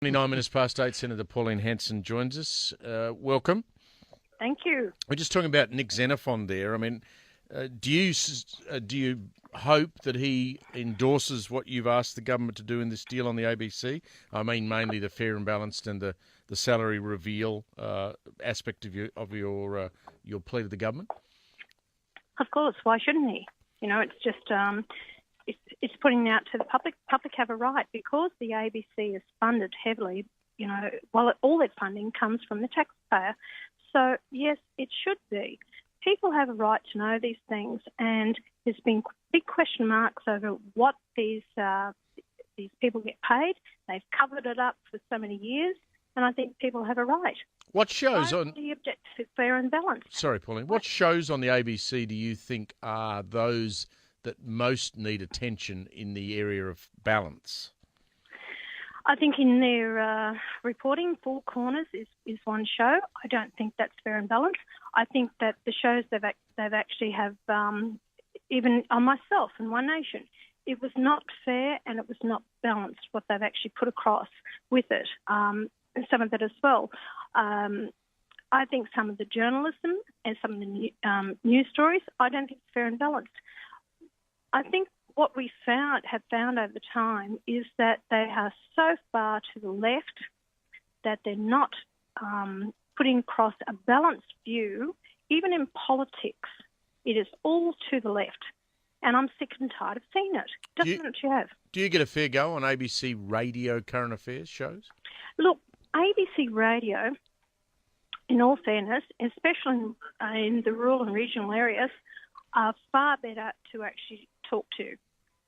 29 minutes past 8, Senator Pauline Hanson joins us. Welcome. Thank you. We're just talking about Nick Xenophon there. I mean, do you hope that he endorses what you've asked the government to do in this deal on the ABC? I mean, mainly the fair and balanced and the salary reveal aspect of your plea to the government. Of course. Why shouldn't he? You know, it's just it's putting out to the public. Public have a right because the ABC is funded heavily. You know, while all their funding comes from the taxpayer. So yes, it should be. People have a right to know these things, and there's been big question marks over what these people get paid. They've covered it up for so many years, and I think people have a right. What shows on the objective fair and balanced? Sorry, Pauline. What shows on the ABC do you think are those that most need attention in the area of balance? I think in their reporting, Four Corners is one show. I don't think that's fair and balanced. I think that the shows they've actually have, even on Myself and One Nation, it was not fair and it was not balanced what they've actually put across with it. And some of it as well. I think some of the journalism and some of the news stories, I don't think it's fair and balanced. I think what we have found over time is that they are so far to the left that they're not putting across a balanced view. Even in politics, it is all to the left. And I'm sick and tired of seeing it. Doesn't you have? Do you get a fair go on ABC radio current affairs shows? Look, ABC radio, in all fairness, especially in the rural and regional areas, are far better to actually talk to.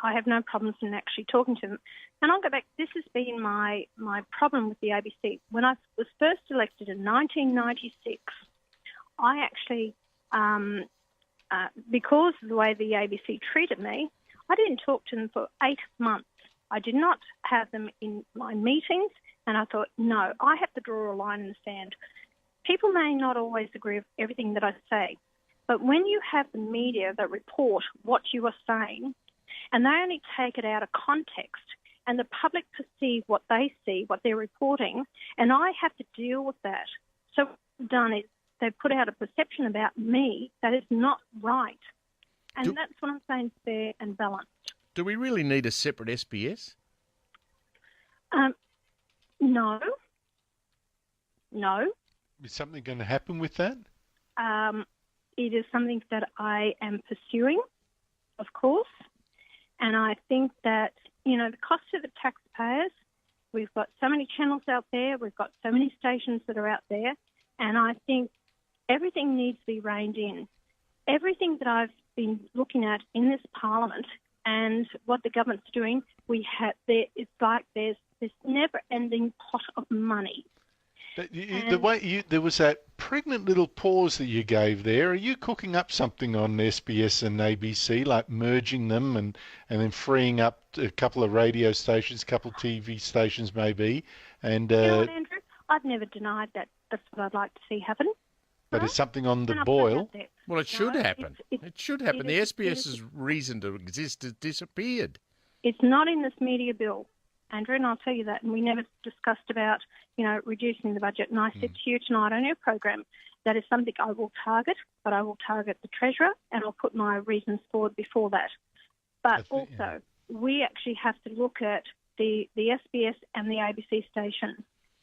I have no problems in actually talking to them. And I'll go back, this has been my problem with the ABC. When I was first elected in 1996, I actually, because of the way the ABC treated me, I didn't talk to them for 8 months. I did not have them in my meetings, and I thought, no, I have to draw a line in the sand. People may not always agree with everything that I say, but when you have the media that report what you are saying, and they only take it out of context, and the public perceive what they see, what they're reporting, and I have to deal with that. So what they've done is they've put out a perception about me that is not right. And that's what I'm saying, fair and balanced. Do we really need a separate SBS? No. Is something going to happen with that? It is something that I am pursuing, of course. And I think that, you know, the cost to the taxpayers, we've got so many channels out there, we've got so many stations that are out there, and I think everything needs to be reined in. Everything that I've been looking at in this parliament and what the government's doing, it's like there's this never-ending pot of money. There was that pregnant little pause that you gave there. Are you cooking up something on SBS and ABC, like merging them and then freeing up a couple of radio stations, a couple of TV stations maybe? And you know what, Andrew? I've never denied that. That's what I'd like to see happen. But it's something on the boil. Well, it should happen. It should happen. The SBS's reason to exist has disappeared. It's not in this media bill, Andrew, and I'll tell you that. And we never discussed about, you know, reducing the budget. And I said to you tonight on your program, that is something I will target, but I will target the Treasurer and I'll put my reasons forward before that. But also, we actually have to look at the SBS and the ABC stations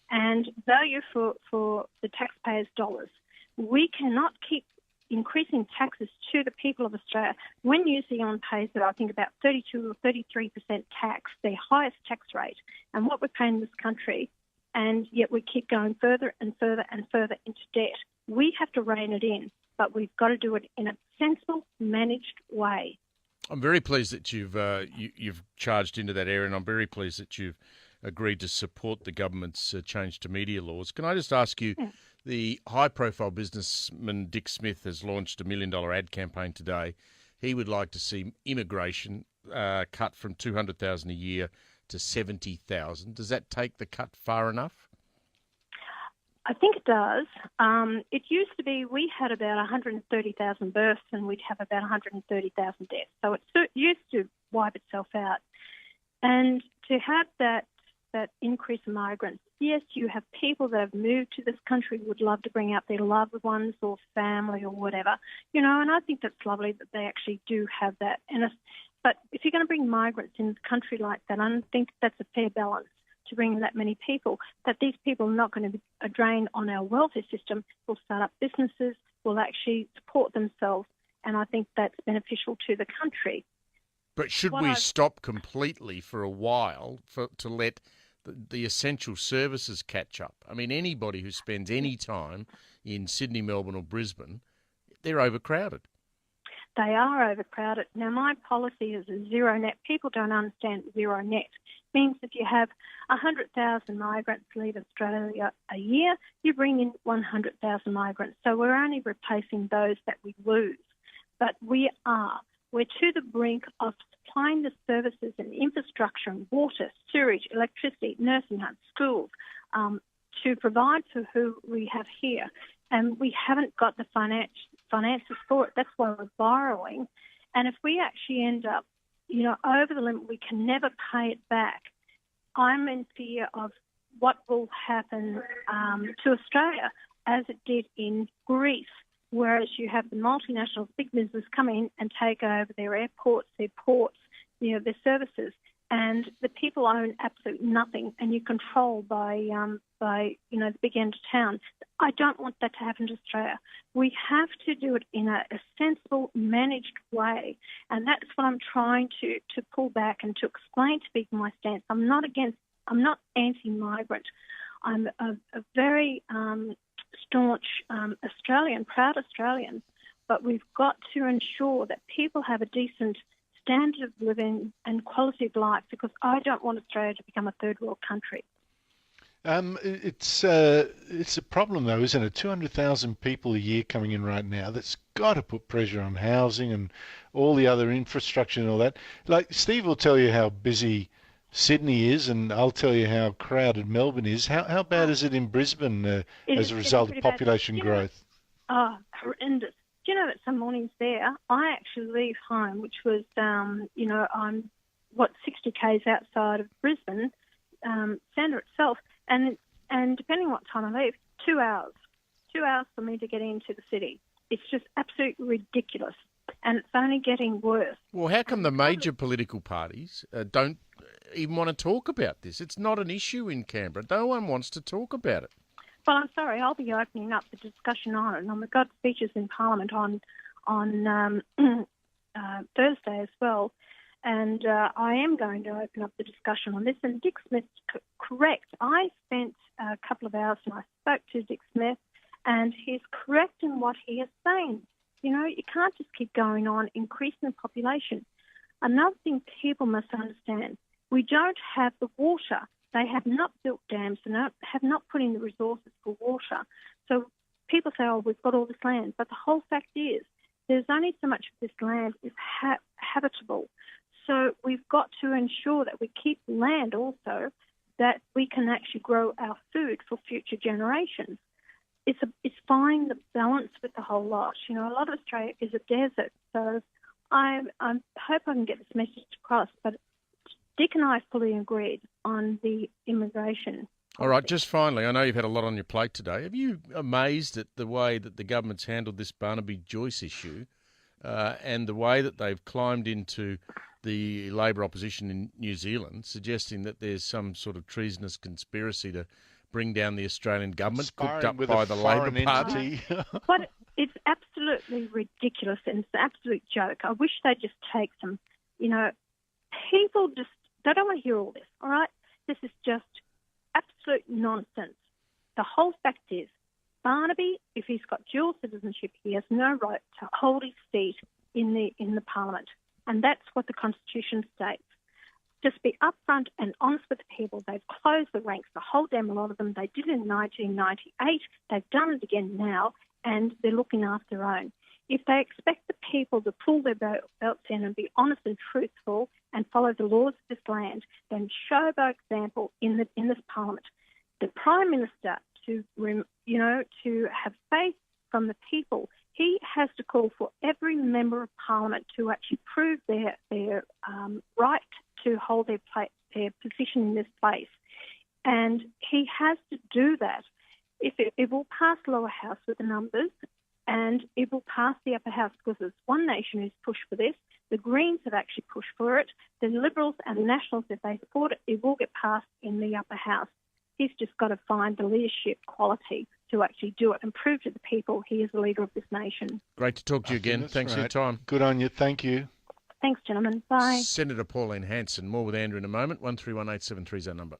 and value for the taxpayers' dollars. We cannot keep increasing taxes to the people of Australia. When New Zealand pays it, I think about 32 or 33% tax, their highest tax rate, and what we're paying in this country, and yet we keep going further and further and further into debt. We have to rein it in, but we've got to do it in a sensible, managed way. I'm very pleased that you've charged into that area, and I'm very pleased that you've agreed to support the government's change to media laws. Can I just ask you, the high-profile businessman Dick Smith has launched $1 million ad campaign today. He would like to see immigration cut from $200,000 a year to $70,000. Does that take the cut far enough? I think it does. It used to be we had about 130,000 births and we'd have about 130,000 deaths. So it used to wipe itself out. And to have that that increase in migrants, yes, you have people that have moved to this country would love to bring out their loved ones or family or whatever, and I think that's lovely that they actually do have that. But if you're going to bring migrants in a country like that, I don't think that's a fair balance to bring that many people, that these people are not going to be a drain on our welfare system, will start up businesses, will actually support themselves, and I think that's beneficial to the country. But should we stop completely for a while to let the essential services catch up? I mean, anybody who spends any time in Sydney, Melbourne or Brisbane, they're overcrowded. They are overcrowded. Now, my policy is a zero net. People don't understand zero net. It means if you have 100,000 migrants leave Australia a year, you bring in 100,000 migrants. So we're only replacing those that we lose. But we're to the brink of supplying the services and infrastructure and water, sewage, electricity, nursing homes, schools, to provide for who we have here. And we haven't got the finances for it. That's why we're borrowing. And if we actually end up, over the limit, we can never pay it back. I'm in fear of what will happen to Australia as it did in Greece, whereas you have the multinationals, big business come in and take over their airports, their ports, their services, and the people own absolutely nothing, and you're controlled by the big end of town. I don't want that to happen to Australia. We have to do it in a sensible, managed way, and that's what I'm trying to pull back and to explain to people my stance. I'm not anti-migrant. I'm a very staunch Australian, proud Australian, but we've got to ensure that people have a decent standard of living and quality of life, because I don't want Australia to become a third world country. It's a problem though, isn't it? 200,000 people a year coming in right now. That's got to put pressure on housing and all the other infrastructure and all that. Like Steve will tell you how busy Sydney is, and I'll tell you how crowded Melbourne is. How bad is it in Brisbane as a result of population growth? Horrendous. Do you know that some mornings there, I actually leave home, which was, I'm 60 k's outside of Brisbane centre itself, and depending on what time I leave, 2 hours. 2 hours for me to get into the city. It's just absolutely ridiculous, and it's only getting worse. Well, how come the major political parties don't even want to talk about this? It's not an issue in Canberra. No one wants to talk about it. Well, I'm sorry. I'll be opening up the discussion on it, and we've got speeches in Parliament on Thursday as well. And I am going to open up the discussion on this. And Dick Smith's correct. I spent a couple of hours and I spoke to Dick Smith, and he's correct in what he is saying. You can't just keep going on increasing the population. Another thing people must understand, we don't have the water. They have not built dams and have not put in the resources for water. So people say, we've got all this land. But the whole fact is there's only so much of this land is habitable. So we've got to ensure that we keep land also, that we can actually grow our food for future generations. It's finding the balance with the whole lot. A lot of Australia is a desert. So I hope I can get this message across. But Dick and I fully agreed on the immigration. All right, just finally, I know you've had a lot on your plate today. Are you amazed at the way that the government's handled this Barnaby Joyce issue and the way that they've climbed into the Labor opposition in New Zealand, suggesting that there's some sort of treasonous conspiracy to bring down the Australian government, cooked up by the Labor Party? But it's absolutely ridiculous, and it's an absolute joke. I wish they'd just take some, people just, they don't want to hear all this, all right? This is just absolute nonsense. The whole fact is, Barnaby, if he's got dual citizenship, he has no right to hold his seat in the Parliament. And that's what the Constitution states. Just be upfront and honest with the people. They've closed the ranks, the whole damn lot of them. They did it in 1998. They've done it again now, and they're looking after their own. If they expect the people to pull their belts in and be honest and truthful and follow the laws of this land, then show by example in this Parliament. The Prime Minister, to have faith from the people, he has to call for every member of Parliament to actually prove their right to hold their position in this place. And he has to do that. If it will pass lower house with the numbers, and it will pass the upper house because there's One Nation who's pushed for this. The Greens have actually pushed for it. The Liberals and the Nationals, if they support it, it will get passed in the upper house. He's just got to find the leadership quality to actually do it and prove to the people he is the leader of this nation. Great to talk to you again. Thanks for your time. Good on you. Thank you. Thanks, gentlemen. Bye. Senator Pauline Hanson. More with Andrew in a moment. 131873 is our number.